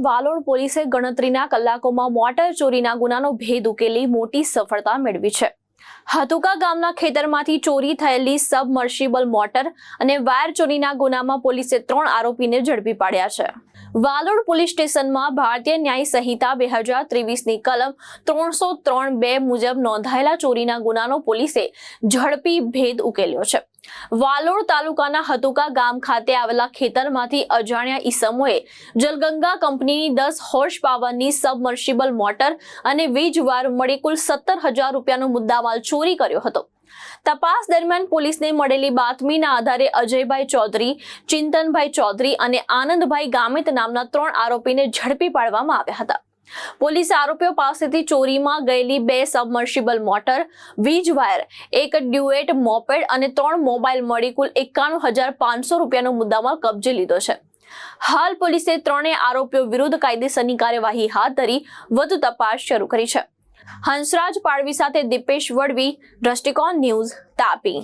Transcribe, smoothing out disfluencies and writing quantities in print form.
વાલોડ પોલીસે ગણતરીના કલાકોમાં મોટર ચોરીના ગુનાનો ભેદ ઉકેલી મોટી સફળતા મેળવી છે। હતુકા ગામના ખેતરમાંથી ચોરી થયેલી સબમર્સિબલ મોટર અને વાયર ચોરીના ગુનામાં પોલીસે 3 આરોપીને ઝડપી પાડ્યા છે। વાલોડ પોલીસ સ્ટેશનમાં ભારતીય ન્યાય સંહિતા 2023ની કલમ 303(2) મુજબ નોંધાયેલા ચોરીના ગુનાનો પોલીસે ઝડપી ભેદ ઉકેલ્યો છે। વાલોડ તાલુકાના હતુકા ગામ ખાતે આવેલા ખેતરમાંથી અજાણ્યા ઈસમોએ જલગંગા કંપનીની 10 હોર્સ પાવરની સબમર્સિબલ મોટર અને વીજ વાયર મળી કુલ 17,000 રૂપિયાનો મુદ્દામાલ ચોરી કર્યો હતો। તપાસ દરમિયાન પોલીસને મળેલી બાતમીના આધારે અજયભાઈ ચૌધરી, ચિંતનભાઈ ચૌધરી અને આનંદભાઈ ગામિત નામના 3 આરોપીને ઝડપી પાડવામાં આવ્યા હતા। પોલીસે આરોપીઓ પાસેથી ચોરીમાં ગયેલી 2 સબમર્સિબલ મોટર, વીજ વાયર, એક ડ્યુએટ મોપેડ અને 3 મોબાઈલ મળી કુલ 91,500 રૂપિયાનો મુદ્દામાલ કબજે લીધો છે। હાલ પોલીસે 3 આરોપીઓ વિરુદ્ધ કાયદેસરની કાર્યવાહી હાથ ધરી વધુ તપાસ શરૂ કરી છે। હંસરાજ પાડવી સાથે દીપેશ વડવી, દ્રષ્ટિકોણ ન્યૂઝ, તાપી।